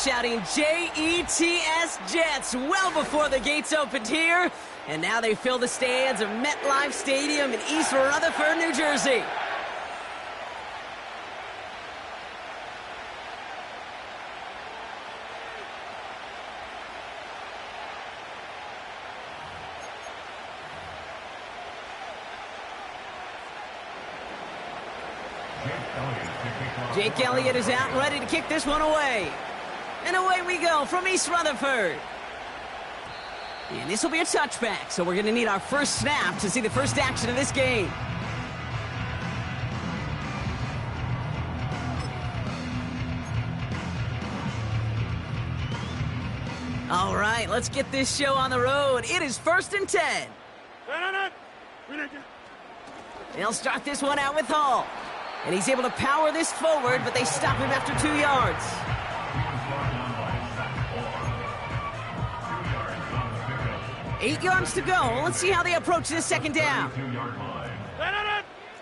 shouting J-E-T-S Jets well before the gates opened here. And now they fill the stands of MetLife Stadium in East Rutherford, New Jersey. Jake Elliott is out and ready to kick this one away. And away we go from East Rutherford. And this will be a touchback, so we're going to need our first snap to see the first action of this game. All right, let's get this show on the road. It is 1st and 10. They'll start this one out with Hall. And he's able to power this forward, but they stop him after 2 yards. Eight yards to go. Let's see how they approach this second down.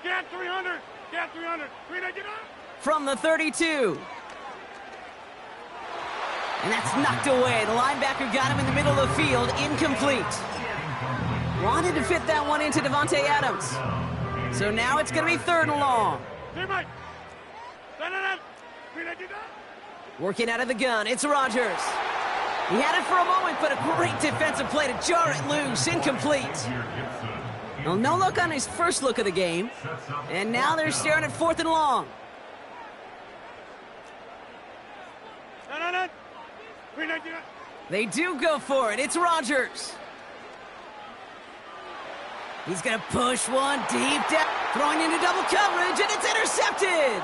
Get 300. Get 300. From the 32. And that's knocked away. The linebacker got him in the middle of the field. Incomplete. Wanted to fit that one into Devontae Adams. So now it's going to be 3rd and long. Working out of the gun, it's Rodgers. He had it for a moment, but a great defensive play to jar it loose. Incomplete. Well, no look on his first look of the game. And now they're staring at 4th and long. They do go for it. It's Rodgers. He's going to push one deep down. Throwing into double coverage, and it's intercepted.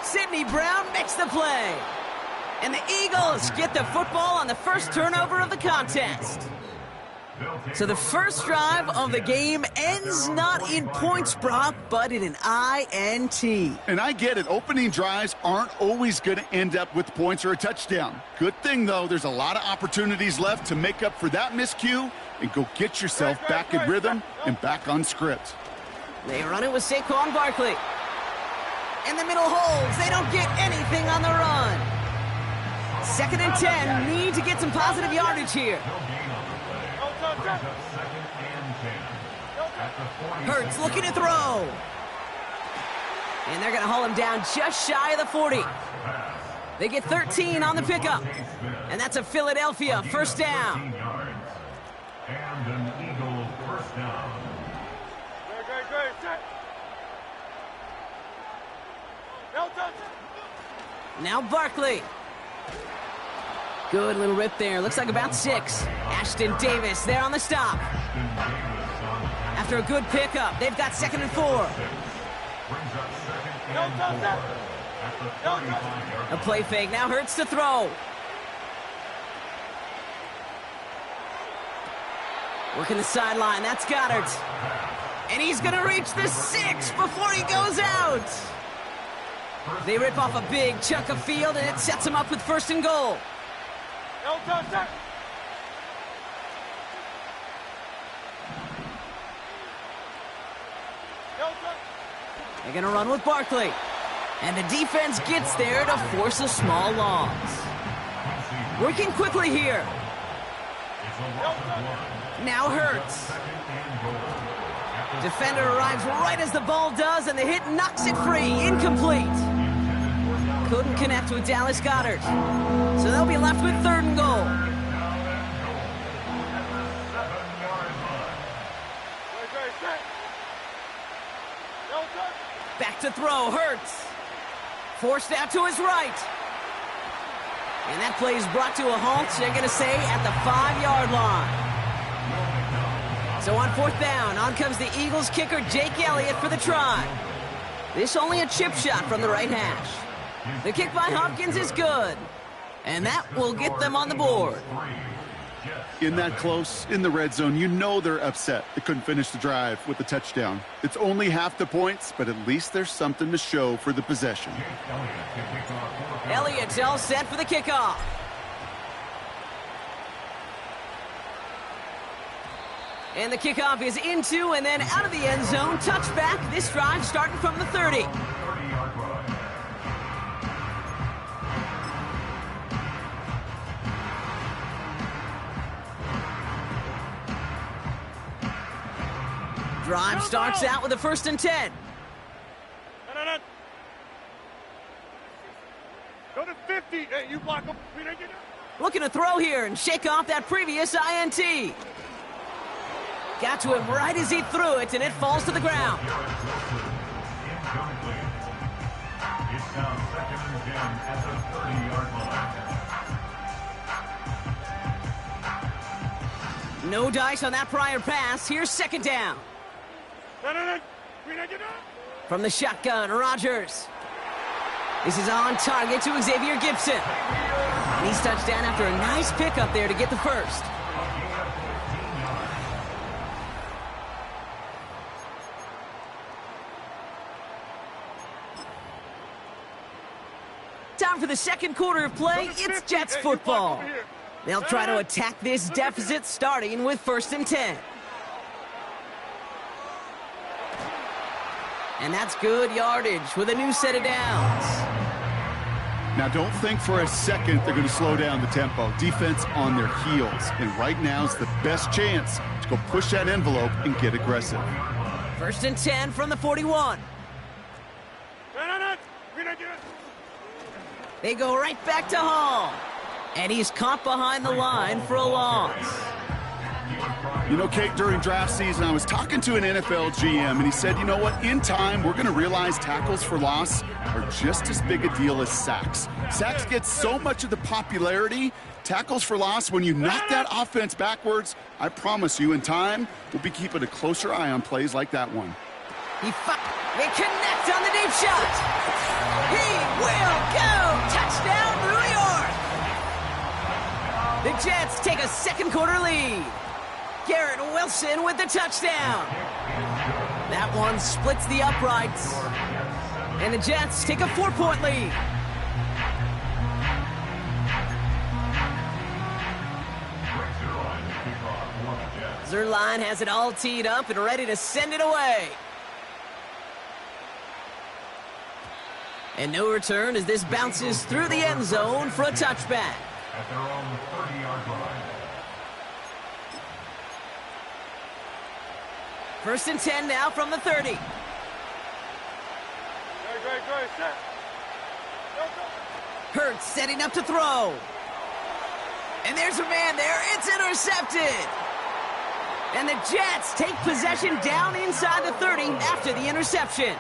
Sidney Brown makes the play. And the Eagles get the football on the first turnover of the contest. So the first drive of the game ends not in points, Brock, but in an INT. And I get it. Opening drives aren't always going to end up with points or a touchdown. Good thing, though, there's a lot of opportunities left to make up for that miscue and go get yourself back in rhythm and back on script. They run it with Saquon Barkley. In the middle holds. They don't get anything on the run. 2nd and 10. Need to get some positive yardage here. Hurts looking to throw. And they're going to haul him down just shy of the 40. They get 13 on the pickup. And that's a Philadelphia first down. And an Eagle first down. Now Barkley. Good little rip there. Looks like about 6. Ashton Davis there on the stop. After a good pickup, they've got 2nd and 4. A play fake. Now Hurts to throw. Working the sideline. That's Goddard. And he's going to reach the 6 before he goes out. They rip off a big chunk of field, and it sets him up with 1st and goal. They're going to run with Barkley. And the defense gets there to force a small loss. Working quickly here. Now Hurts. Defender arrives right as the ball does, and the hit knocks it free. Incomplete. Couldn't connect with Dallas Goedert. So they'll be left with 3rd and goal. Back to throw, Hurts. Forced out to his right. And that play is brought to a halt, they're going to say, at the 5-yard line. So on 4th down, on comes the Eagles kicker, Jake Elliott, for the try. This only a chip shot from the right hash. The kick by Hopkins is good. And that will get them on the board. In that close, in the red zone, you know they're upset. They couldn't finish the drive with the touchdown. It's only half the points, but at least there's something to show for the possession. Elliott's all set for the kickoff. And the kickoff is into and then out of the end zone. Touchback. This drive starting from the 30. Drive starts out with a 1st and 10. No. Go to 50. Hey, you block him. Looking to throw here and shake off that previous INT. Got to him right as he threw it, and it falls to the ground. Incomplete. It's now 2nd and 10 at the 30-yard line. No dice on that prior pass. Here's 2nd down. No. From the shotgun, Rodgers. This is on target to Xavier Gibson. And he's touched down after a nice pickup there to get the first. Time for the 2nd quarter of play. It's Jets football. They'll try to attack this deficit starting with 1st and 10. And that's good yardage with a new set of downs. Now, don't think for a second they're going to slow down the tempo. Defense on their heels. And right now is the best chance to go push that envelope and get aggressive. 1st and 10 from the 41. No. They go right back to Hall. And he's caught behind the line for a loss. You know, Kate, during draft season, I was talking to an NFL GM, and he said, you know what, in time, we're going to realize tackles for loss are just as big a deal as sacks. Sacks get so much of the popularity. Tackles for loss, when you knock that offense backwards, I promise you, in time, we'll be keeping a closer eye on plays like that one. They connect on the deep shot. He will go. Touchdown, New York. The Jets take a 2nd quarter lead. Garrett Wilson with the touchdown. That one splits the uprights. And the Jets take a 4-point lead. Zerline has it all teed up and ready to send it away. And no return as this bounces through the end zone for a touchback. At their own 30-yard line. 1st and 10 now from the 30. Great. Set. Hurts setting up to throw. And there's a man there. It's intercepted. And the Jets take possession down inside the 30 after the interception.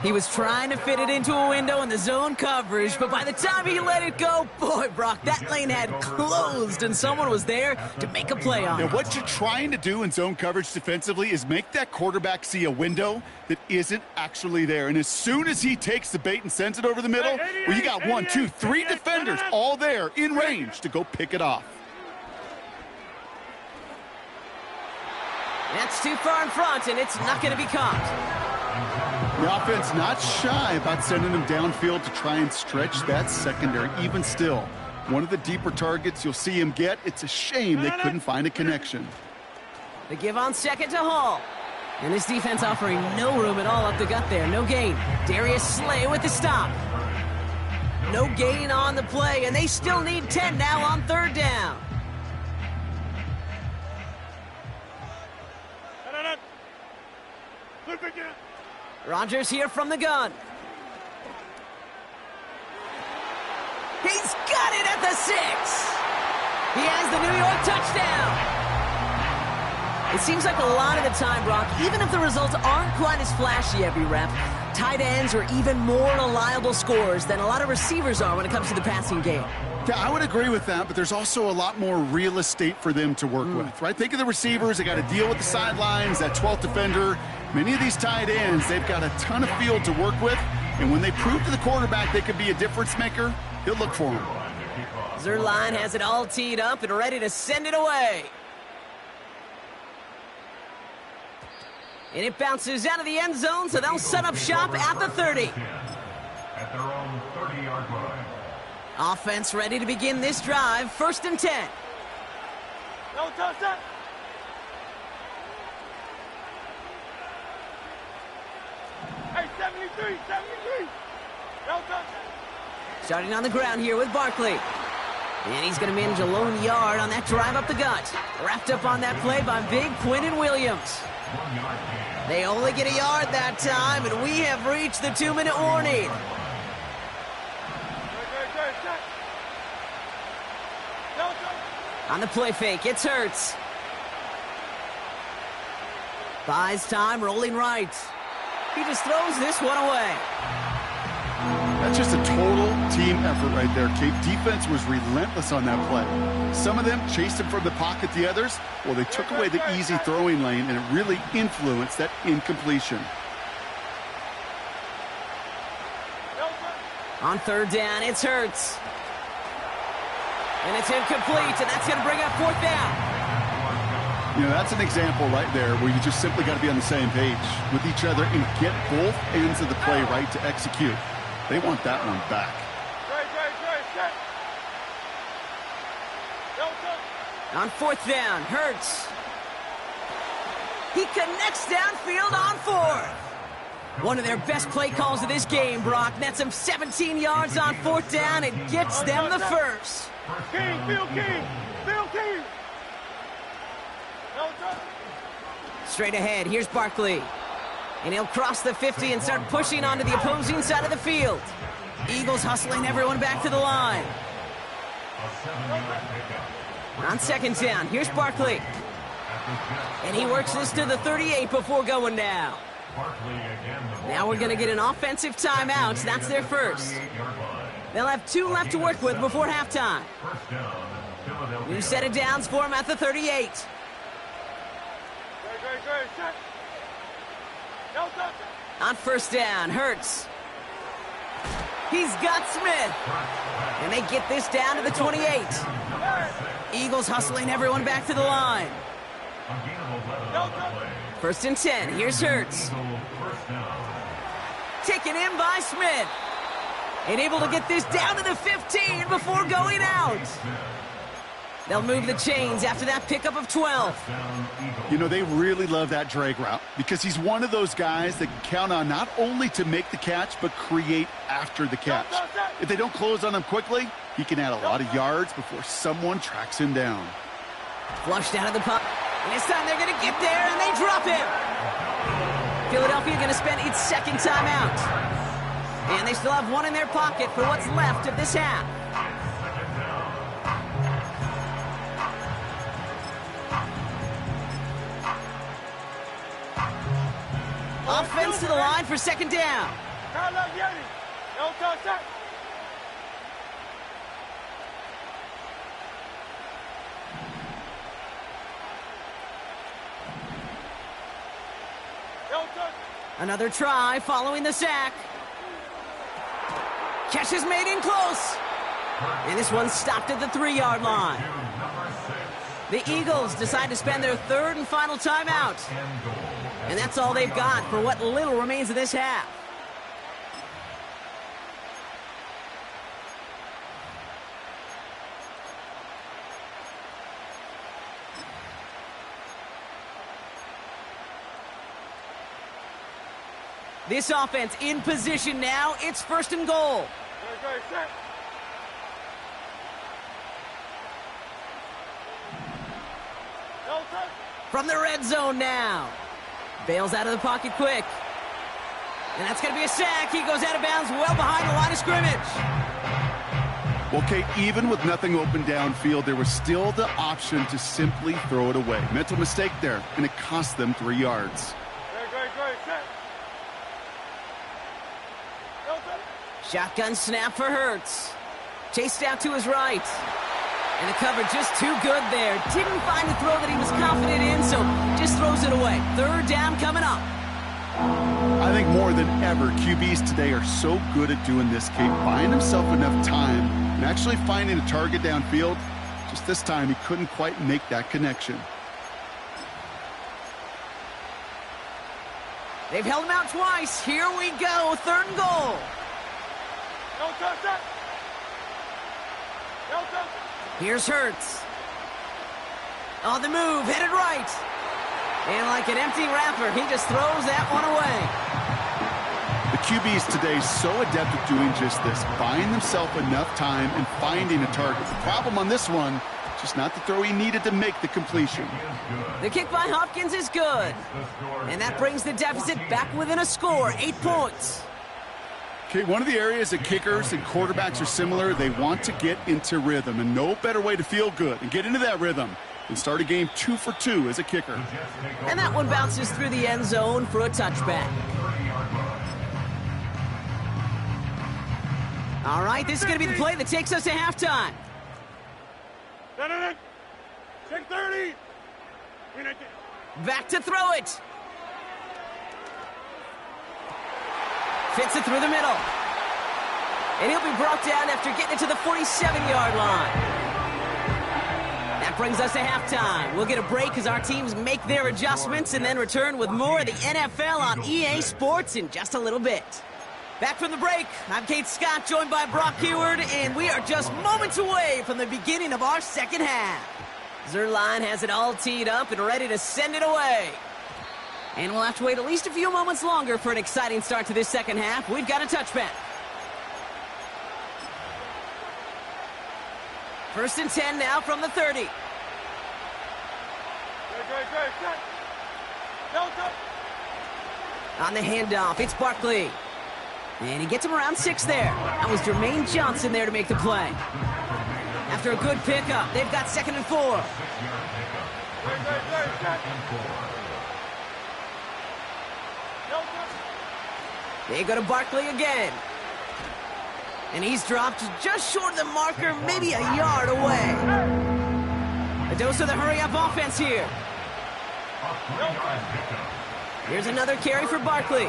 He was trying to fit it into a window in the zone coverage, but by the time he let it go, boy, Brock, that lane had closed, and someone was there to make a play on it. Now, what you're trying to do in zone coverage defensively is make that quarterback see a window that isn't actually there. And as soon as he takes the bait and sends it over the middle, well, you got 1, 2, 3 defenders all there in range to go pick it off. That's too far in front, and it's not going to be caught. The offense not shy about sending them downfield to try and stretch that secondary. Even still, one of the deeper targets you'll see him get. It's a shame they couldn't find a connection. The give on 2nd to Hall. And this defense offering no room at all up the gut there. No gain. Darius Slay with the stop. No gain on the play, and they still need 10 now on 3rd down. Rodgers here from the gun. He's got it at the 6. He has the New York touchdown. It seems like a lot of the time, Brock, even if the results aren't quite as flashy every rep, tight ends are even more reliable scorers than a lot of receivers are when it comes to the passing game. Yeah, I would agree with that, but there's also a lot more real estate for them to work with, right? Think of the receivers. They got to deal with the sidelines, that 12th defender. Many of these tight ends, they've got a ton of field to work with, and when they prove to the quarterback they could be a difference maker, he'll look for them. Zerline has it all teed up and ready to send it away. And it bounces out of the end zone, so they'll set up shop at the 30. At their own 30-yard line. Offense ready to begin this drive. 1st and 10. No touchdown. Hey, 73. No touchdown. Starting on the ground here with Barkley. And he's going to manage a lone yard on that drive up the gut. Wrapped up on that play by big Quinnen Williams. They only get a yard that time, and we have reached the 2-minute warning. On the play fake, it's Hurts. Buys time, rolling right. He just throws this one away. That's just a total team effort right there, Kate. Defense was relentless on that play. Some of them chased him from the pocket, the others, well, they took away the easy throwing lane, and it really influenced that incompletion. On third down, it's Hurts. And it's incomplete, and that's going to bring up fourth down. You know, that's an example right there where you just simply got to be on the same page with each other and get both ends of the play right to execute. They want that one back. On fourth down, Hurts. He connects downfield on fourth. One of their best play calls of this game, Brock. Nets him 17 yards on fourth down and gets them the first. King, Phil King, Phil King. Straight ahead, here's Barkley. And he'll cross the 50 and start pushing onto the opposing side of the field. Eagles hustling everyone back to the line. On second down, here's Barkley. And he works this to the 38 before going down. Now we're going to get an offensive timeout. That's their first. They'll have 2 left to work with before halftime. New set of downs for him at the 38. On first down, Hurts. He's got Smith. And they get this down to the 28. Eagles hustling everyone back to the line. First and 10, here's Hurts. Taken in by Smith. And able to get this down to the 15 before going out. They'll move the chains after that pickup of 12. You know, they really love that drag route because he's one of those guys that can count on not only to make the catch, but create after the catch. If they don't close on him quickly, he can add a lot of yards before someone tracks him down. Flushed out of the pocket. And this time they're going to get there, and they drop him. Philadelphia going to spend its second timeout. And they still have one in their pocket for what's left of this half. Offense to the line for second down. Another try following the sack. Catch is made in close. And this one stopped at the 3-yard line. The Eagles decide to spend their third and final timeout. And that's all they've got for what little remains of this half. This offense in position now. It's first and goal. From the red zone now. Bails out of the pocket quick. And that's going to be a sack. He goes out of bounds well behind the line of scrimmage. Well, Kate, even with nothing open downfield, there was still the option to simply throw it away. Mental mistake there, and it cost them 3 yards. Shotgun snap for Hurts. Chased out to his right. And the cover just too good there. Didn't find the throw that he was confident in, so just throws it away. Third down coming up. I think more than ever, QBs today are so good at doing this, Kate, buying himself enough time and actually finding a target downfield. Just this time, he couldn't quite make that connection. They've held him out twice. Here we go, third and goal. Here's Hurts. On the move, headed right. And like an empty wrapper, he just throws that one away. The QBs today so adept at doing just this, buying themselves enough time and finding a target. The problem on this one, just not the throw he needed to make the completion. The kick by Hopkins is good. And that brings the deficit back within a score, 8 points. Okay, one of the areas that kickers and quarterbacks are similar, they want to get into rhythm, and no better way to feel good and get into that rhythm than start a game 2 for 2 as a kicker. And that one bounces through the end zone for a touchback. All right, this is going to be the play that takes us to halftime. Check 30. Back to throw it. Fits it through the middle. And he'll be brought down after getting it to the 47-yard line. That brings us to halftime. We'll get a break as our teams make their adjustments and then return with more of the NFL on EA Sports in just a little bit. Back from the break, I'm Kate Scott, joined by Brock Huard, and we are just moments away from the beginning of our second half. Zerline has it all teed up and ready to send it away. And we'll have to wait at least a few moments longer for an exciting start to this second half. We've got a touchback. 1st and 10 now from the 30. On the handoff, it's Barkley. And he gets him around 6 there. That was Jermaine Johnson there to make the play. After a good pickup, they've got 2nd and 4. They go to Barkley again. And he's dropped just short of the marker, maybe a yard away. A dose of the hurry-up offense here. Here's another carry for Barkley.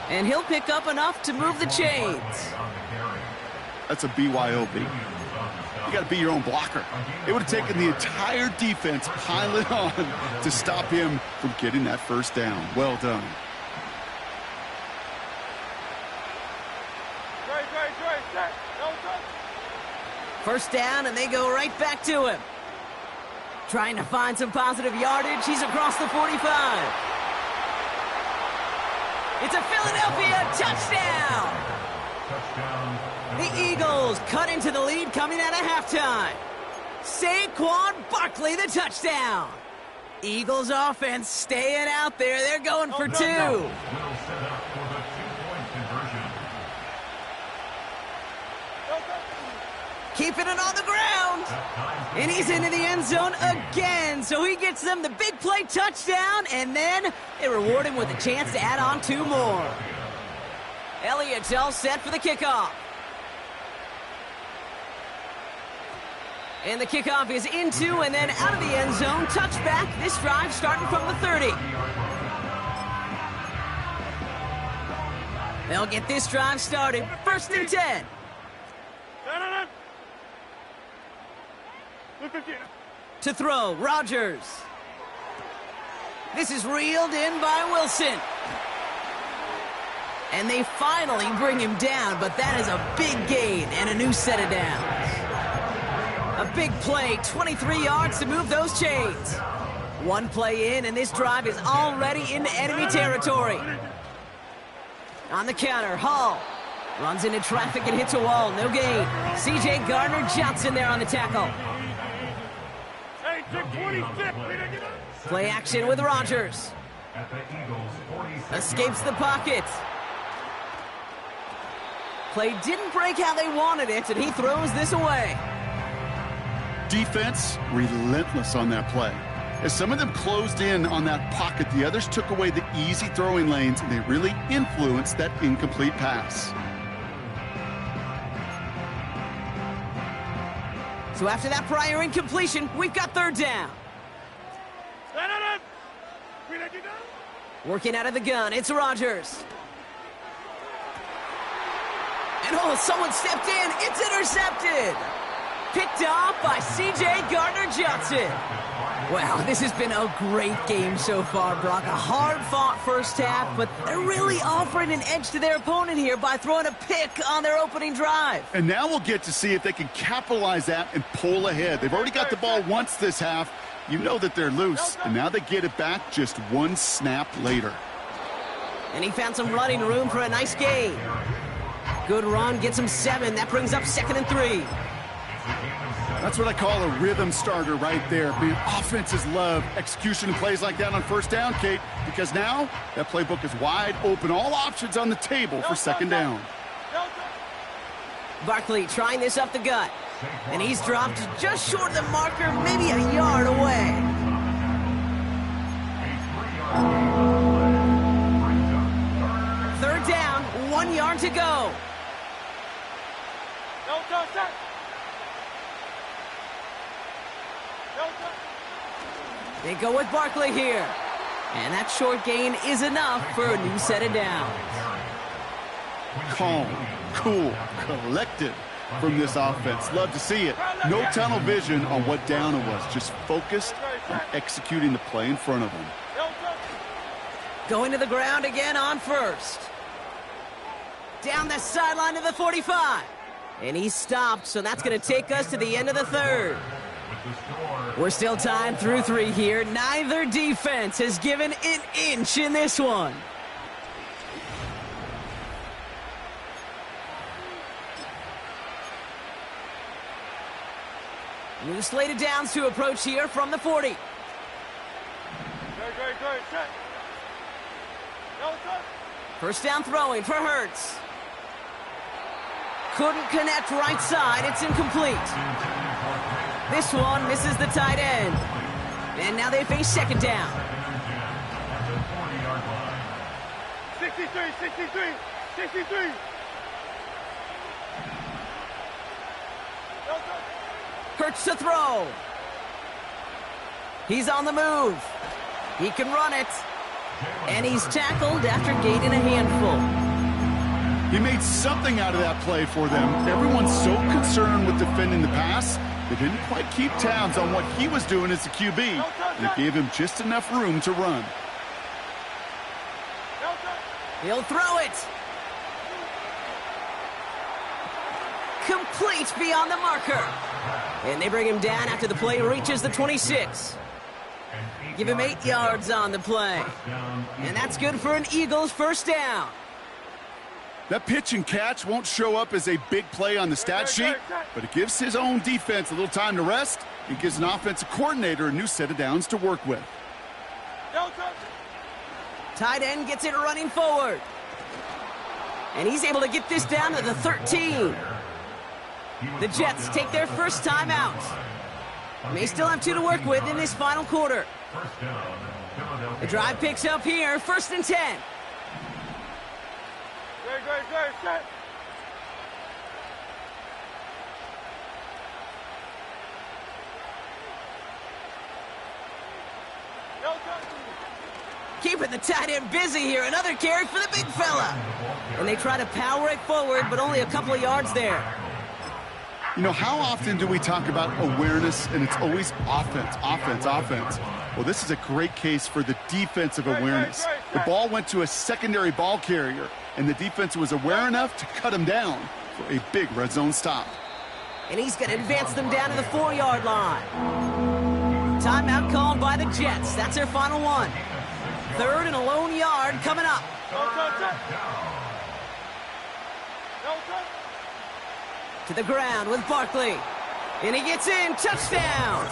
And he'll pick up enough to move the chains. That's a BYOB. You got to be your own blocker. It would have taken the entire defense piling on to stop him from getting that first down. Well done. First down, and they go right back to him. Trying to find some positive yardage. He's across the 45. It's a Philadelphia touchdown. The Eagles cut into the lead coming out of halftime. Saquon Barkley, the touchdown. Eagles offense staying out there. They're going for 2. Keeping it on the ground. And he's into the end zone again. So he gets them the big play touchdown, and then they reward him with a chance to add on 2 more. Elliott's all set for the kickoff. And the kickoff is into and then out of the end zone. Touchback. This drive starting from the 30. They'll get this drive started. 1st and 10. To throw, Rodgers. This is reeled in by Wilson. And they finally bring him down, but that is a big gain and a new set of downs. A big play, 23 yards to move those chains. 1 play in, and this drive is already into enemy territory. On the counter, Hall runs into traffic and hits a wall, no gain. C.J. Gardner-Johnson there on the tackle. Play action with Rodgers. Escapes the pocket. Play didn't break how they wanted it, and he throws this away. Defense relentless on that play. As some of them closed in on that pocket, the others took away the easy throwing lanes, and they really influenced that incomplete pass. So after that prior incompletion, we've got 3rd down. Working out of the gun, it's Rodgers. And someone stepped in. It's intercepted. Picked off by C.J. Gardner-Johnson. Wow, this has been a great game so far, Brock. A hard-fought first half, but they're really offering an edge to their opponent here by throwing a pick on their opening drive. And now we'll get to see if they can capitalize that and pull ahead. They've already got the ball once this half. You know that they're loose, and now they get it back just 1 snap later. And he found some running room for a nice gain. Good run, gets him 7. That brings up 2nd and 3. That's what I call a rhythm starter right there. Being offenses love execution and plays like that on first down, Kate, because now that playbook is wide open. All options on the table for second down. Barkley trying this up the gut. And he's dropped just short of the marker, maybe a yard away. Third down, 1 yard to go. They go with Barkley here. And that short gain is enough for a new set of downs. Calm, cool, collected from this offense. Love to see it. No tunnel vision on what down it was. Just focused on executing the play in front of them. Going to the ground again on first. Down the sideline to the 45. And he stopped, so that's going to take us to the end of the third. We're still tied through 3 here. Neither defense has given an inch in this one. New slate of downs to approach here from the 40. First down throwing for Hurts. Couldn't connect right side. It's incomplete. This one misses the tight end. And now they face second down. 63, 63, 63. Hurts to throw. He's on the move. He can run it. And he's tackled after gaining a handful. He made something out of that play for them. Everyone's so concerned with defending the pass, they didn't quite keep tabs on what he was doing as the QB. And it gave him just enough room to run. He'll throw it. Complete beyond the marker. And they bring him down after the play reaches the 26. Give him 8 yards on the play. And that's good for an Eagles first down. That pitch and catch won't show up as a big play on the stat sheet, but it gives his own defense a little time to rest. It gives an offensive coordinator a new set of downs to work with. Tight end gets it running forward. And he's able to get this down to the 13. The Jets take their first time out. They still have 2 to work with in this final quarter. The drive picks up here, 1st and 10. Set. Keeping the tight end busy here. Another carry for the big fella. And they try to power it forward, but only a couple of yards there. You know, how often do we talk about awareness, and it's always offense, offense, offense? Well, this is a great case for the defensive awareness. The ball went to a secondary ball carrier, and the defense was aware enough to cut him down for a big red zone stop. And he's going to advance them down to the 4-yard line. Timeout called by the Jets. That's their final one. 3rd and a lone yard coming up. To the ground with Barkley. And he gets in. Touchdown.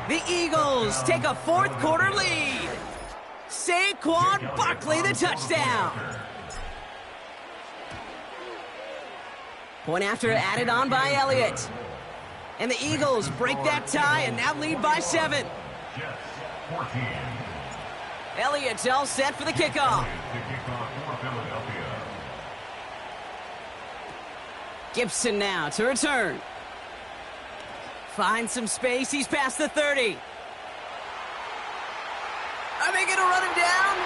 The Eagles take a 4th quarter lead. Saquon Barkley the touchdown. Point after added on by Elliott. And the Eagles break that tie and now lead by 7. Elliott's all set for the kickoff. Gibson now to return. Finds some space. He's past the 30. Are they going to run him down?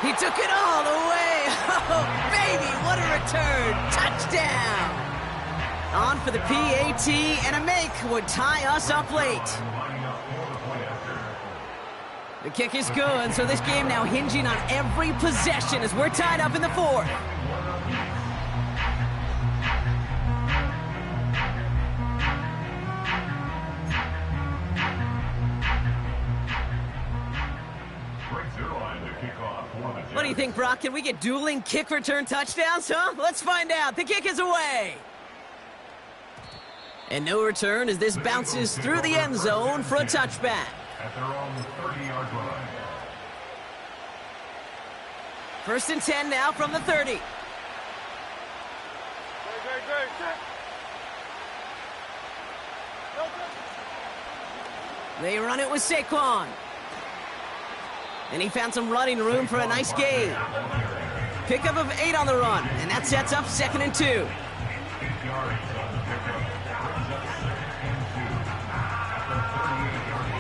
He took it all the way. Oh, baby, what a return. Touchdown. On for the PAT, and a make would tie us up late. The kick is good, so this game now hinging on every possession as we're tied up in the 4th. What do you think, Brock? Can we get dueling kick return touchdowns, huh? Let's find out. The kick is away. And no return as this bounces through the end zone for a touchback. At their own 30-yard line. 1st and 10 now from the 30. They run it with Saquon. And he found some running room for a nice gain. Pickup of 8 on the run, and that sets up 2nd and 2.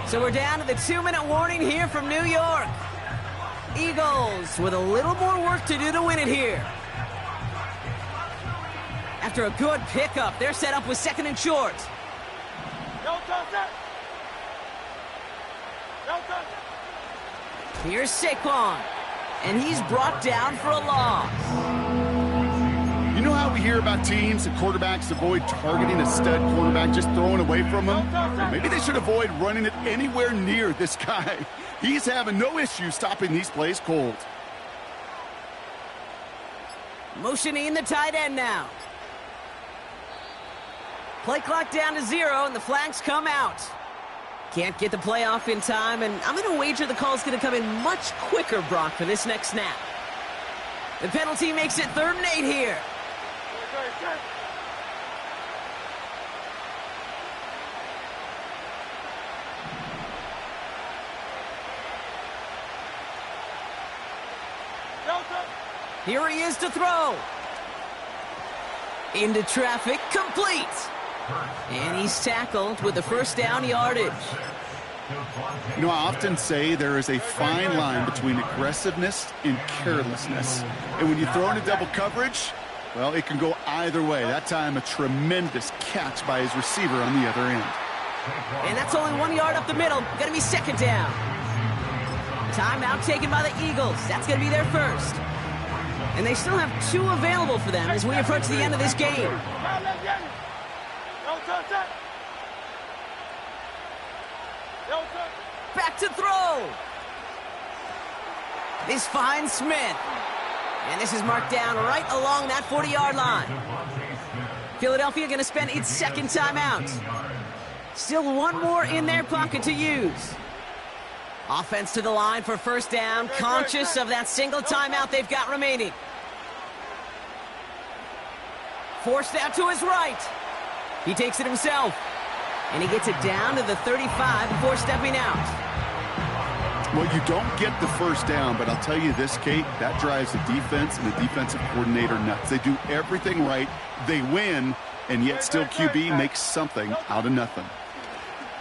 So we're down to the 2-minute warning here from New York. Eagles with a little more work to do to win it here. After a good pickup, they're set up with 2nd and short. Here's Saquon, and he's brought down for a loss. You know how we hear about teams and quarterbacks avoid targeting a stud quarterback, just throwing away from him? Well, maybe they should avoid running it anywhere near this guy. He's having no issue stopping these plays cold. Motioning the tight end now. Play clock down to 0, and the flags come out. Can't get the play off in time, and I'm going to wager the call's going to come in much quicker, Brock, for this next snap. The penalty makes it 3rd and 8 here. Here he is to throw. Into traffic, complete. And he's tackled with the 1st down yardage. You know, I often say there is a fine line between aggressiveness and carelessness. And when you throw into double coverage, well, it can go either way. That time, a tremendous catch by his receiver on the other end. And that's only 1 yard up the middle. Going to be 2nd down. Timeout taken by the Eagles. That's going to be their first. And they still have 2 available for them as we approach the end of this game. Back to throw. This finds Smith. And this is marked down right along that 40-yard line. Philadelphia going to spend its 2nd timeout. Still 1 more in their pocket to use. Offense to the line for 1st down, conscious of that single timeout they've got remaining. Forced out to his right. He takes it himself. And he gets it down to the 35 before stepping out. Well, you don't get the 1st down, but I'll tell you this, Kate, that drives the defense and the defensive coordinator nuts. They do everything right. They win, and yet still QB makes something out of nothing.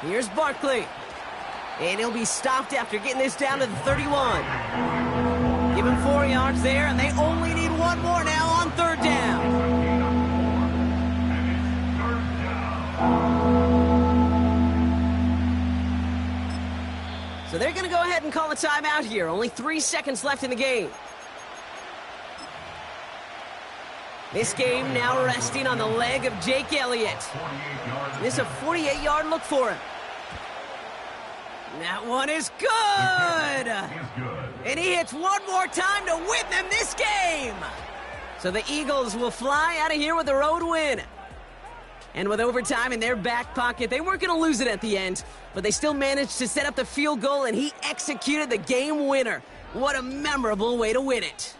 Here's Barkley. And he'll be stopped after getting this down to the 31. Give him 4 yards there, and they only need 1 more now on 3rd down. So they're going to go ahead and call a timeout here. Only 3 seconds left in the game. This game now resting on the leg of Jake Elliott. This is a 48-yard look for him. That one is good. And he hits 1 more time to win them this game. So the Eagles will fly out of here with a road win. And with overtime in their back pocket, they weren't going to lose it at the end, but they still managed to set up the field goal, and he executed the game winner. What a memorable way to win it.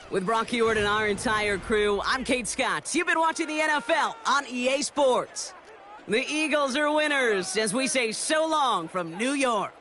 With Brock Huard and our entire crew, I'm Kate Scott. You've been watching the NFL on EA Sports. The Eagles are winners as we say so long from New York.